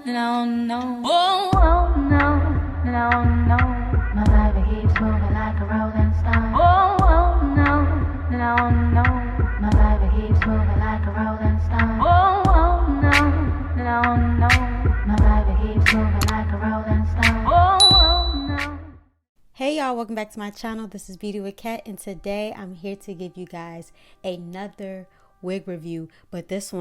no, no. Oh, oh, no, no, no. My baby keeps moving like a rolling stone. Oh, oh, no, no, no. My baby keeps moving like a rolling stone. Oh, oh, no, no, no. My baby keeps moving like a rolling stone. Oh, oh, no. Hey y'all, welcome back to my channel. This is Beautyw.cat, and today I'm here to give you guys another wig review, but this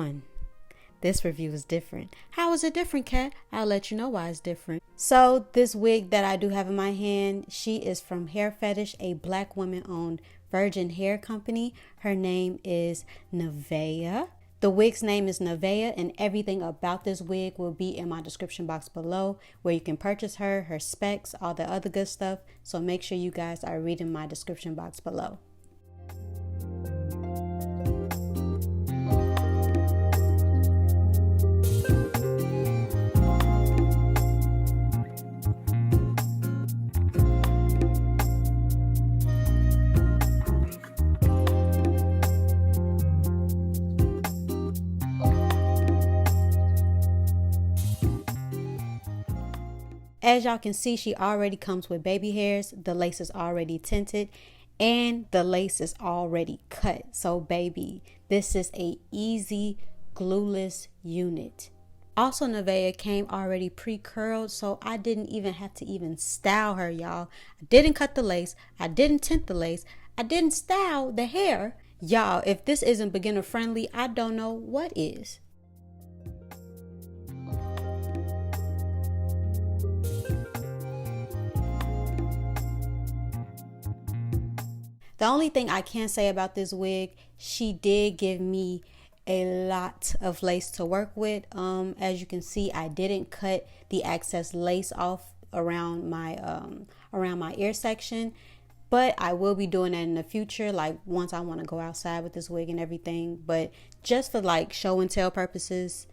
review is different. How is it different, Cat? I'll let you know why it's different. So this wig that I do have in my hand, she is from Hair Fetish, a black woman-owned virgin hair company. Her name is Nevaeh. The wig's name is Nevaeh, and everything about this wig will be in my description box below, where you can purchase her specs, all the other good stuff. So make sure you guys are reading my description box below. As y'all can see, she already comes with baby hairs. The lace is already tinted and the lace is already cut. So baby, this is a easy glueless unit. Also, Nevaeh came already pre-curled, so I didn't even have to even style her, y'all. I didn't cut the lace. I didn't tint the lace. I didn't style the hair. Y'all, if this isn't beginner friendly, I don't know what is. The only thing I can say about this wig, she did give me a lot of lace to work with. As you can see, I didn't cut the excess lace off around my ear section, but I will be doing that in the future, like once I want to go outside with this wig and everything. But just for like show and tell purposes,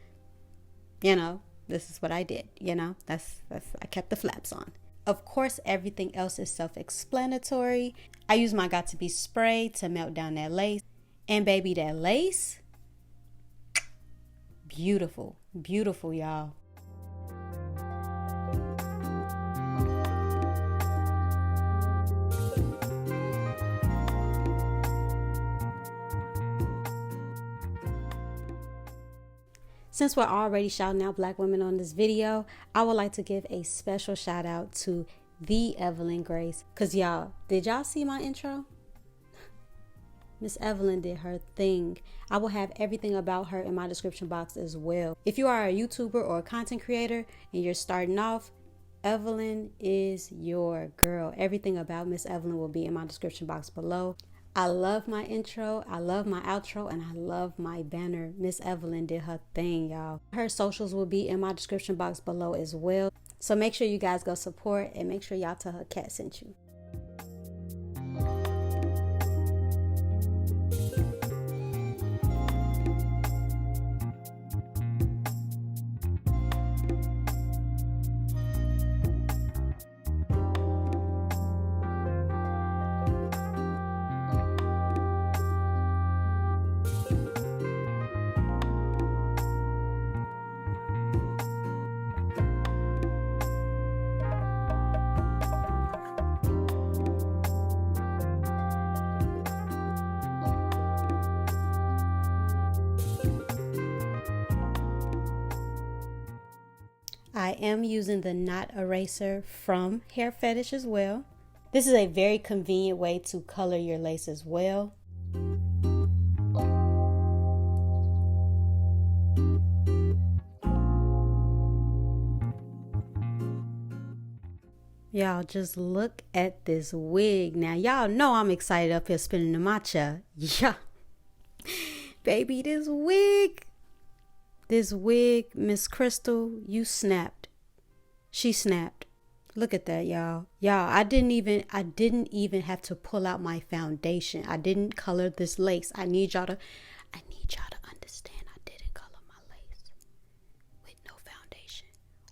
you know, this is what I did. You know, that's I kept the flaps on. Of course, everything else is self-explanatory. I use my Got2b spray to melt down that lace. And baby, that lace, beautiful, beautiful, y'all. Since we're already shouting out black women on this video, I would like to give a special shout out to the Evelyn Grace. Cause y'all, did y'all see my intro? Miss Evelyn did her thing. I will have everything about her in my description box as well. If you are a YouTuber or a content creator and you're starting off, Evelyn is your girl. Everything about Miss Evelyn will be in my description box below. I love my intro, I love my outro, and I love my banner. Miss Evelyn did her thing, y'all. Her socials will be in my description box below as well. So make sure you guys go support and make sure y'all tell her Cat sent you. I am using the knot eraser from Hair Fetish as well. This is a very convenient way to color your lace as well. Y'all just look at this wig. Now y'all know I'm excited up here spinning the matcha. Yeah. Baby, this wig, Miss Crystal, you snapped. She snapped. Look at that, y'all. Y'all, I didn't even have to pull out my foundation. I didn't color this lace. I need y'all to understand I didn't color my lace with no foundation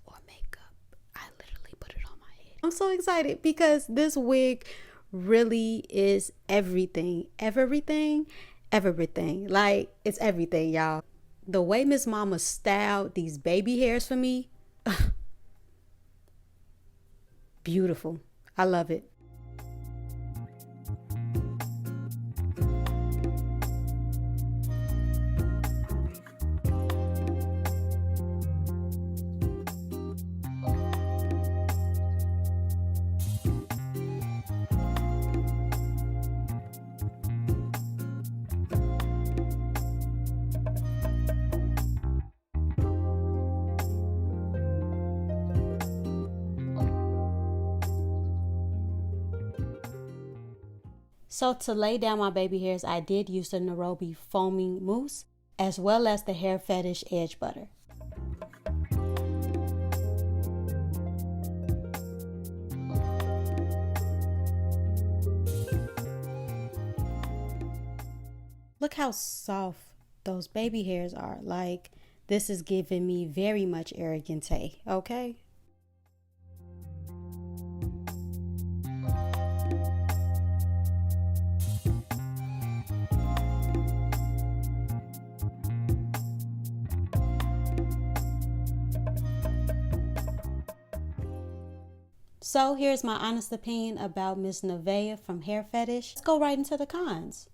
or makeup. I literally put it on my head. I'm so excited because this wig really is everything. Everything. Like, it's everything, y'all. the way Miss Mama styled these baby hairs for me, beautiful. I love it. So to lay down my baby hairs, I did use the Nairobi foaming mousse as well as the Hair Fetish edge butter. Look how soft those baby hairs are. Like, this is giving me very much arrogante, okay? So here's my honest opinion about Miss Nevaeh from Hair Fetish. Let's go right into the cons.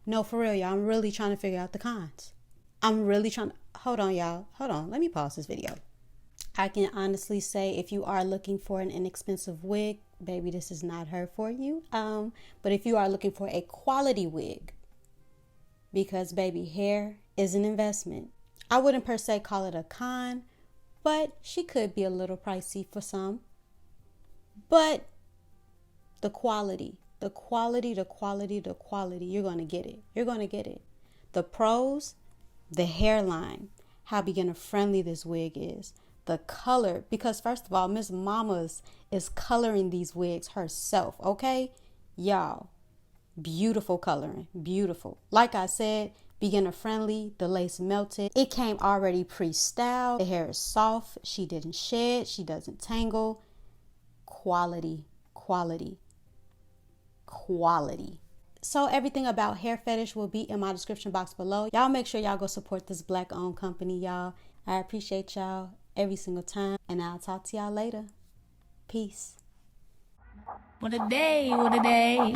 No, for real, y'all. I'm really trying to figure out the cons. Hold on, y'all. Hold on. Let me pause this video. I can honestly say if you are looking for an inexpensive wig, baby, this is not her for you. But if you are looking for a quality wig, because baby, hair is an investment. I wouldn't per se call it a con, but she could be a little pricey for some. But the quality, you're going to get it. You're going to get it. The pros, the hairline, how beginner friendly this wig is. The color, because first of all, Miss Mama's is coloring these wigs herself, okay? Y'all, beautiful coloring, beautiful. Like I said, beginner friendly, the lace melted. It came already pre-styled. The hair is soft. She didn't shed. She doesn't tangle. Quality. So everything about Hair Fetish will be in my description box below. Y'all make sure y'all go support this black owned company, y'all. I appreciate y'all every single time, and I'll talk to y'all later. Peace. What a day, what a day.